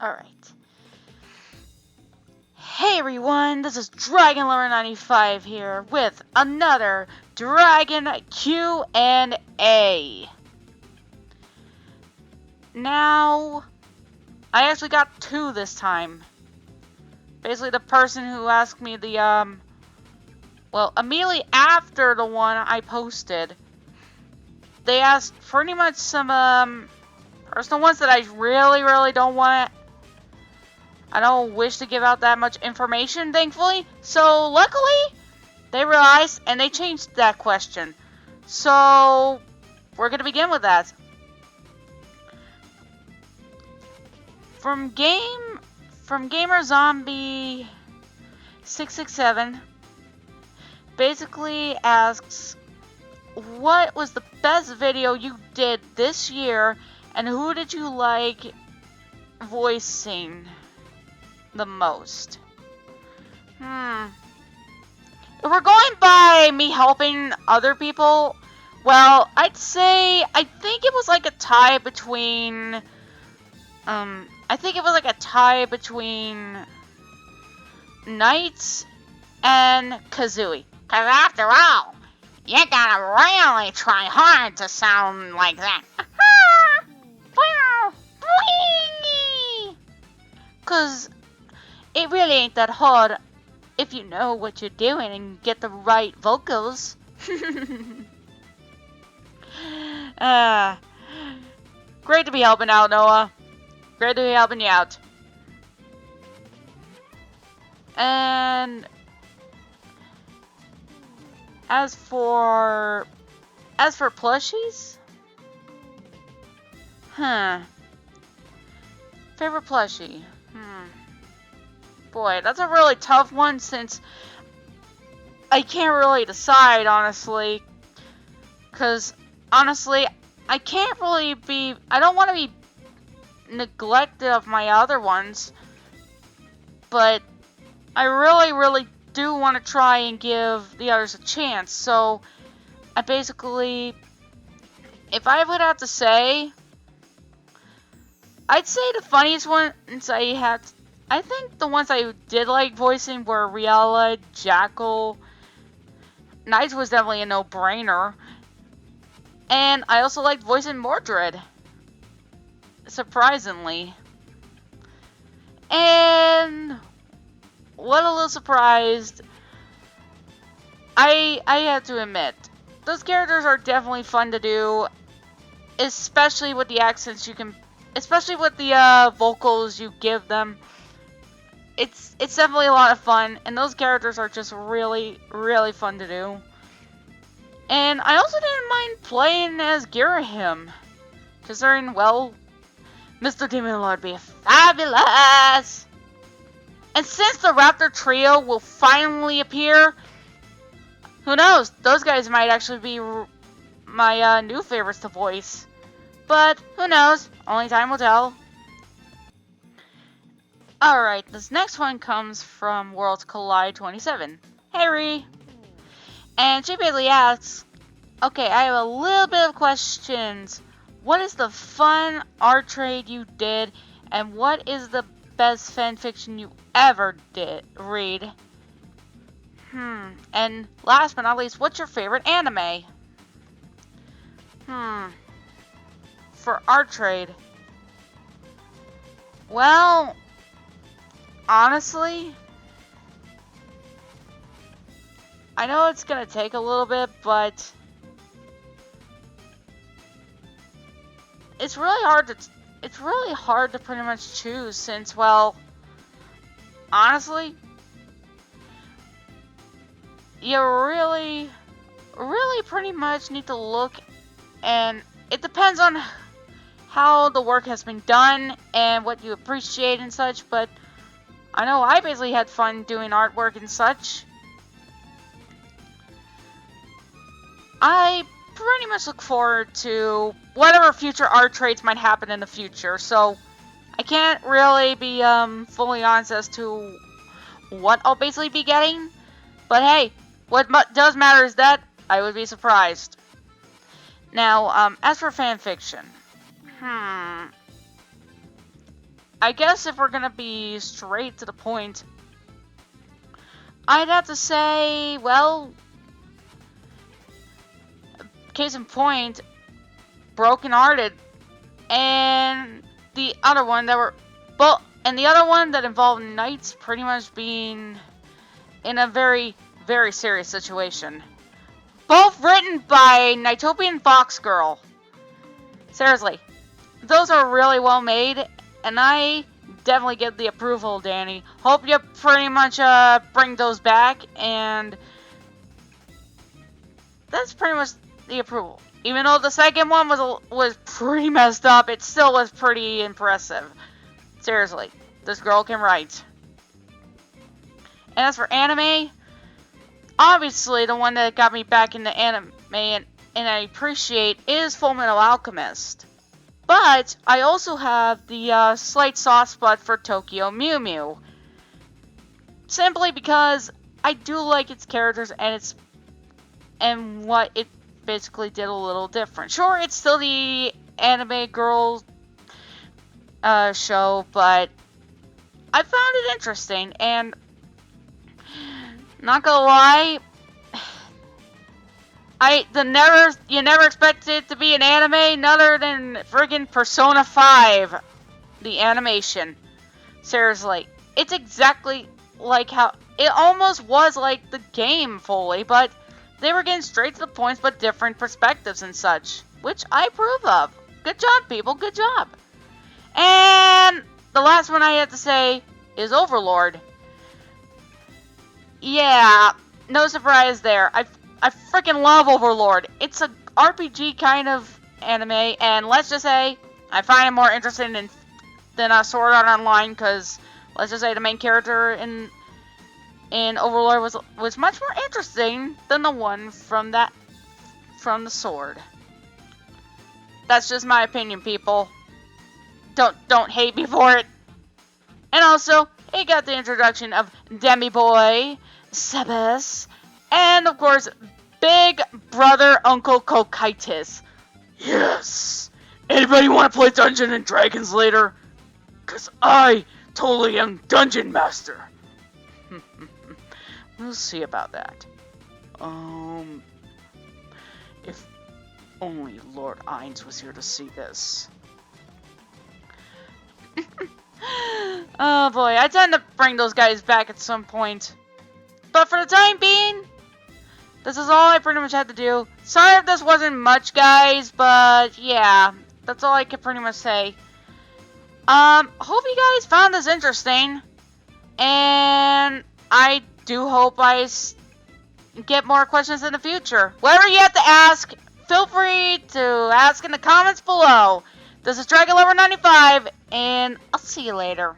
Alright. Hey everyone, this is DragonLore95 here with another Dragon Q&A. Now, I actually got two this time. Basically, the person who asked me well, immediately after the one I posted, they asked pretty much some, personal ones that I really don't want to. I don't wish to give out that much information, thankfully. So, luckily, they realized and they changed that question. So, we're going to begin with that. From Gamer Zombie 667 basically asks, what was the best video you did this year and who did you like voicing the most? If we're going by me helping other people, well, I'd say I think it was like a tie between Knights and Kazooie. 'Cause after all, you gotta really try hard to sound like that. 'Cause it really ain't that hard if you know what you're doing and get the right vocals. Great to be helping out, Noah. Great to be helping you out. And as for plushies? Favorite plushie? Boy, that's a really tough one since I can't really decide, honestly. 'Cause, honestly, I don't want to be neglected of my other ones. But I really do want to try and give the others a chance. So, I basically, if I would have to say, I'd say the funniest ones I think the ones I did like voicing were Riella, Jackal. Knights was definitely a no-brainer. And I also liked voicing Mordred. Surprisingly. And what a little surprised, I have to admit, those characters are definitely fun to do, especially with the accents especially with the vocals you give them. It's definitely a lot of fun, and those characters are just really fun to do. And I also didn't mind playing as Girahim, considering, well, Mr. Demon Lord be fabulous! And since the Raptor Trio will finally appear, who knows, those guys might actually be my new favorites to voice. But, who knows, only time will tell. Alright, this next one comes from Worlds Collide 27. Harry! And she basically asks, okay, I have a little bit of questions. What is the fun art trade you did, and what is the best fanfiction you ever did read? And last but not least, what's your favorite anime? For art trade, well, honestly, I know it's gonna take a little bit, but it's really hard to pretty much choose since, well, honestly, you really pretty much need to look, and it depends on how the work has been done and what you appreciate and such, but I know I basically had fun doing artwork and such. I pretty much look forward to whatever future art trades might happen in the future, so I can't really be fully honest as to what I'll basically be getting, but hey, what does matter is that I would be surprised. Now, as for fanfiction, I guess if we're gonna be straight to the point, I'd have to say, well, case in point, Broken Hearted, and the other one that involved knights pretty much being in a very, very serious situation. Both written by Knightopian Fox Girl. Seriously, those are really well made, and I definitely get the approval, Danny. Hope you pretty much bring those back, and that's pretty much the approval. Even though the second one was pretty messed up, it still was pretty impressive. Seriously, this girl can write. And as for anime, obviously the one that got me back into anime and I appreciate is Fullmetal Alchemist. But I also have the slight soft spot for Tokyo Mew Mew. Simply because I do like its characters and what it basically did a little different. Sure, it's still the anime girl show, but I found it interesting, and not gonna lie, you never expected it to be an anime other than friggin' Persona 5, the animation. Seriously, it's exactly like how it almost was like the game fully, but they were getting straight to the points, but different perspectives and such, which I approve of. Good job, people. Good job. And the last one I have to say is Overlord. Yeah, no surprise there. I freaking love Overlord. It's a RPG kind of anime, and let's just say I find it more interesting than Sword Art Online, because let's just say the main character in Overlord was much more interesting than the one from the sword. That's just my opinion, people. Don't hate me for it. And also, it got the introduction of Demi Boy, Sebes, and of course, Big Brother Uncle Cocytus. Yes! Anybody want to play Dungeons and Dragons later? 'Cause I totally am Dungeon Master. We'll see about that. If only Lord Ainz was here to see this. Oh boy, I tend to bring those guys back at some point. But for the time being, this is all I pretty much had to do. Sorry if this wasn't much, guys, but yeah, that's all I could pretty much say. Hope you guys found this interesting, and I do hope I get more questions in the future. Whatever you have to ask, feel free to ask in the comments below. This is Dragon Lover 95, and I'll see you later.